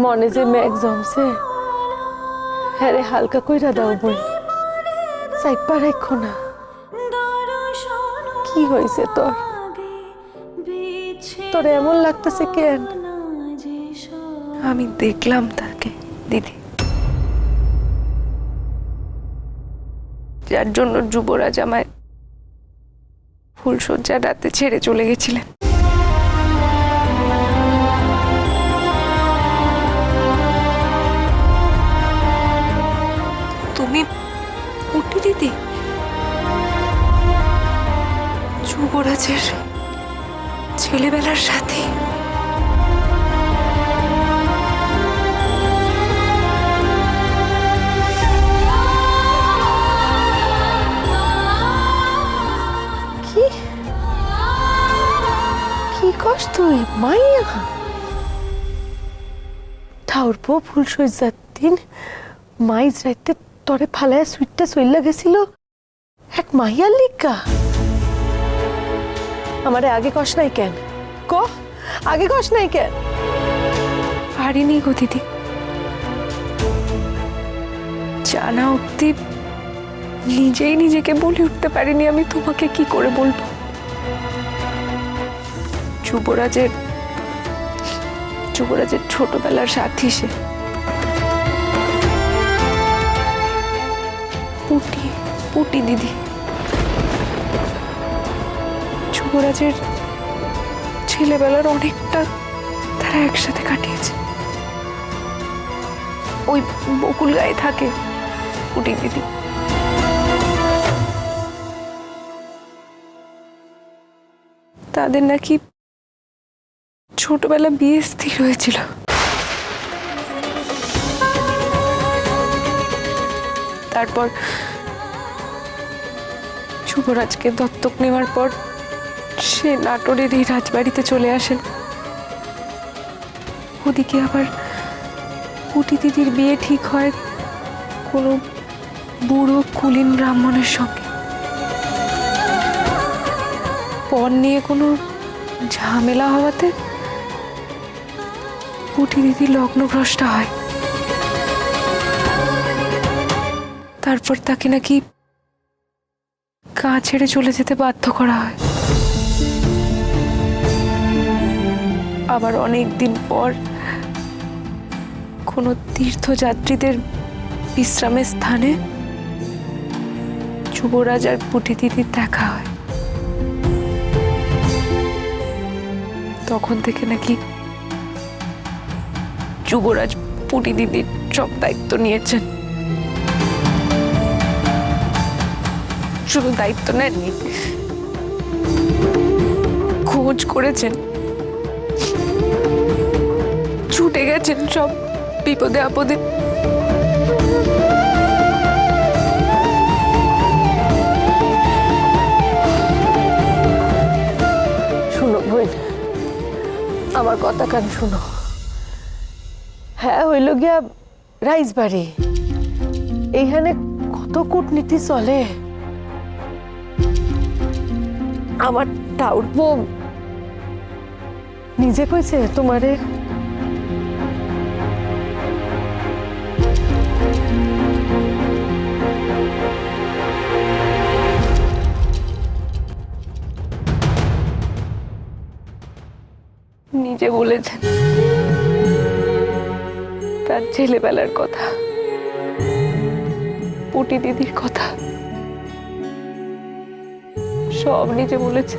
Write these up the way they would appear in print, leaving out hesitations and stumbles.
মনে যে মেঘ জমছে হ্যাঁ হালকা কইরা দাও বই চাইপা রাখো না। কি হয়েছে তোর? তোর এমন লাগতেছে কেন? আমি দেখলাম তাকে দিদি, যার জন্য যুবরাজ আমায় ফুলশয্যা রাতে ছেড়ে চলে গেছিলেন। তুমি পুটি দিদি, যুবরাজের ছেলেবেলার সাথে? কি কি কষ্ট তুই মাইয়া? ঠাউরপো ফুলশয্যার দিন মাইজ রাইতে তরে ফালায় সুইটটা চইলা গেছিল এক মাইয়ার লিগা। আমারে আগে কষ নাই কেন? ক আগে কষ নাই কেন? পারিনি গো দিদি, জানা অব্দি নিজেই নিজেকে বলে উঠতে পারিনি আমি তোমাকে কি করে বলবো। যুবরাজের ছোটবেলার সাথী সে। পুটি দিদি, যুবরাজের ছেলেবেলার অনেকটা তারা একসাথে কাটিয়েছে। ওই বকুল গায়ে থাকে পুটি দিদি। তাদের নাকি ছোটবেলা বিয়ে স্থির হয়েছিল। তারপর যুবরাজকে দত্তক নেওয়ার পর সে নাটোরের এই রাজবাড়িতে চলে আসেন। ওদিকে আবার পুটি দিদির বিয়ে ঠিক হয় কোনো বুড়ো কুলীন ব্রাহ্মণের সঙ্গে। পণ নিয়ে কোনো ঝামেলা হওয়াতে পুটি দিদি লগ্নভ্রষ্টা হয়। তারপর তাকে নাকি গা ছেড়ে চলে যেতে বাধ্য করা হয়। আবার অনেক দিন পর কোনো তীর্থযাত্রীদের বিশ্রামের স্থানে যুবরাজ আর পুটি দিদির দেখা হয়। তখন থেকে নাকি যুবরাজ পুটি দিদির সব দায়িত্ব নিয়েছেন। শুধু দায়িত্ব নেননি, খোঁজ করেছেন, ছুটে গেছেন সব বিপদে আপদে। শুনো বোন, আমার কথা কান শুনো। হ্যাঁ হইল গিয়া রাইজবাড়ি, এইখানে কত কূটনীতি চলে। আমার ঠাউরপো নিজে কইছে তোমারে নিজে বলেছেন তার ছেলেবেলার কথা, পুটি দিদির কথা সব নিজে বলেছে।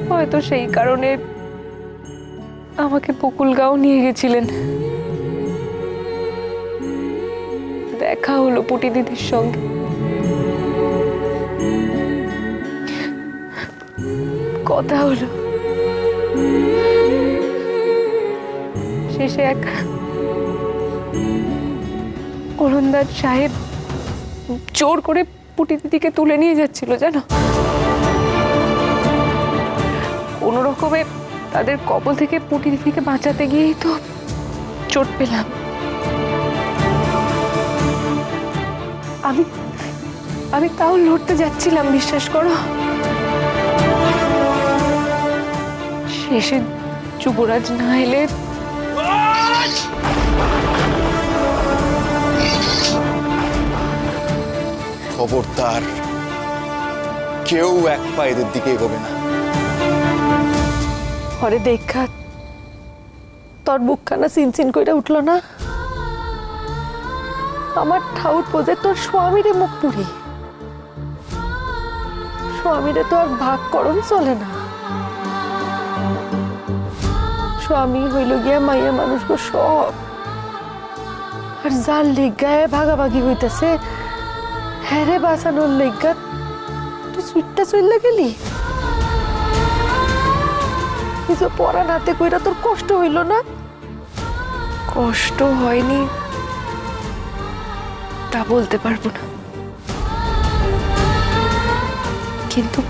হয়তো সেই কারণে আমাকে বকুলগাঁও নিয়ে গেছিলেন। দেখা হলো পুটি দিদির সঙ্গে। কথা হলো, শেষে এক ওলন্দাজ সাহেব জোর করে পুটি দিদিকে তুলে নিয়ে যাচ্ছিল জানো। কোনো রকমে তাদের কবল থেকে পুটি দিদিকে বাঁচাতে গিয়েই তো চোট পেলাম। আমি তাও লড়তে যাচ্ছিলাম, বিশ্বাস করো। শেষে যুবরাজ না এলে খবরদার কেউ এক পা এদের দিকে এগোবে না। ঘরে দেখা তোর বুকখানা চিনচিন কইরা উঠলো না? আমার ঠাউর পোজে তোর স্বামীরে মুখ পুরি। স্বামীরে তো আর ভাগ করণ চলে না। স্বামী হইল গিয়া মাইয়া মানুষ গো সব। আর যার লেগায় ভাগাভাগি হইতেছে হ্যারে বাঁচানোর লেগা তুই সুইটটা চললে গেলি। কিছু পড়া নাতে কইরা তোর কষ্ট হইল না? কষ্ট হয়নি তা বলতে পারবো না, কিন্তু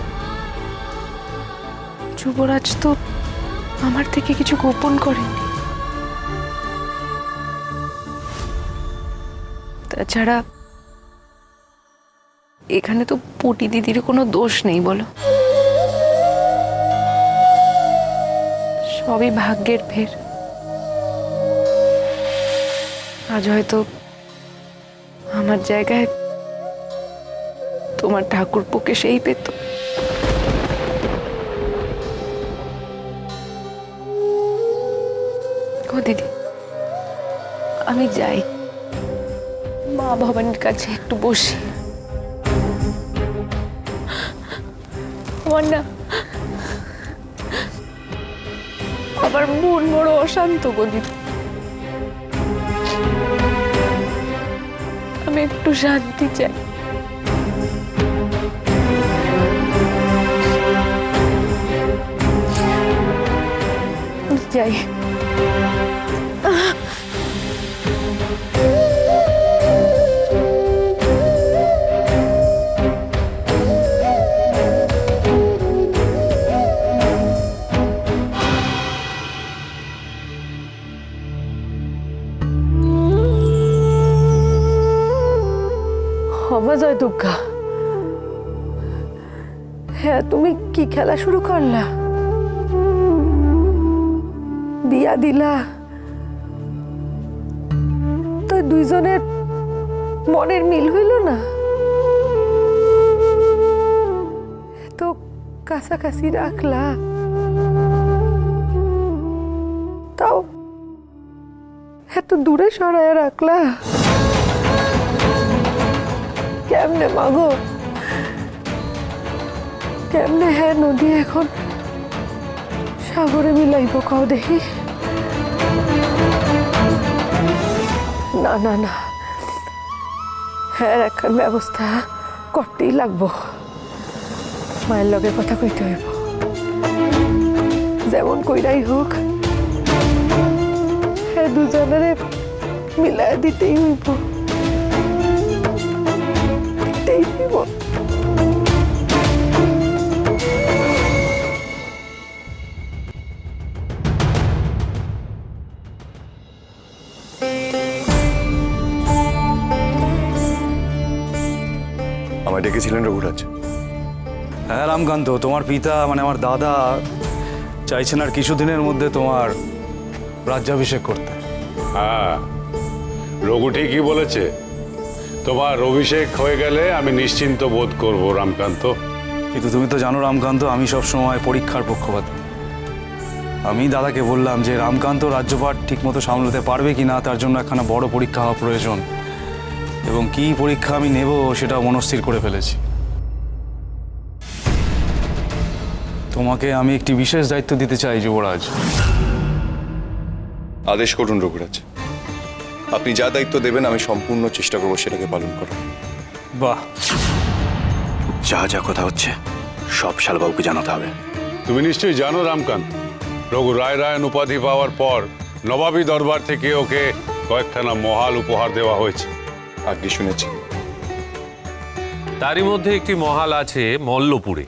যুবরাজ তো আমার থেকে কিছু গোপন করেননি। তাছাড়া এখানে তো পুটি দিদির কোনো দোষ নেই বলো, সবই ভাগ্যের ফের। আজ হয়তো আমার জায়গায় তোমার ঠাকুরপোকে সেই পেত। ও দিদি, আমি যাই, মা ভবানীর কাছে একটু বসি। আমার না আবার মন বড় অশান্ত গো দিদি, আমি একটু শান্তি চাই। যাই। জয় দুর্গা, হ্যাঁ তুমি কি খেলা শুরু করলা? বিয়া দিলা তো দুইজনের মনের মিল হইল না? তো কাছাকাছি রাখলা, তাও এত দূরে সরায় রাখলা কেমনে মাগো? কেমনে হ্যাঁ নদী এখন সাগরে মিলাইব কাও দেখি? না না না, হ্যাঁ এখন ব্যবস্থা করতেই লাগবো। মায়ের লগে কথা কইতে হইব, যেমন কইরাই হোক হ্যাঁ দুজনের মিলাই দিতেই হইব। আমায় ডেকেছিলেন রঘুরাজ? হ্যাঁ রামকান্ত, তোমার পিতা মানে আমার দাদা চাইছেন আর কিছুদিনের মধ্যে তোমার রাজ্যাভিষেক করতে। হ্যাঁ, রঘু ঠিকই বলেছে। তোমার অভিষেক হয়ে গেলে আমি নিশ্চিন্ত বোধ করব রামকান্ত। কিন্তু তুমি তো জানো রামকান্ত, আমি সব সময় পরীক্ষার পক্ষপাত। আমি দাদাকে বললাম যে রামকান্ত রাজ্যপাট ঠিকমতো সামলাতে পারবে কি না তার জন্য একখানা বড় পরীক্ষা হওয়া প্রয়োজন, এবং কি পরীক্ষা আমি নেব সেটা মনস্থির করে ফেলেছি। তোমাকে আমি একটি বিশেষ দায়িত্ব দিতে চাই যুবরাজ। আদেশ করুন রঘুরাজ, আপনি যা দায়িত্ব দেবেন আমি সম্পূর্ণ চেষ্টা করবো সেটাকে পালন করার। বাহ, যা যা কথা হচ্ছে সব শালবাবুকে জানাতে হবে। তুমি নিশ্চয়ই জানো রামকান্ত, রঘু রায় রায়ন উপাধি পাওয়ার পর নবাবী দরবার থেকে ওকে কয়েকখানা মহাল উপহার দেওয়া হয়েছে। আগে শুনেছি। তারই মধ্যে একটি মহাল আছে মল্লপুরে।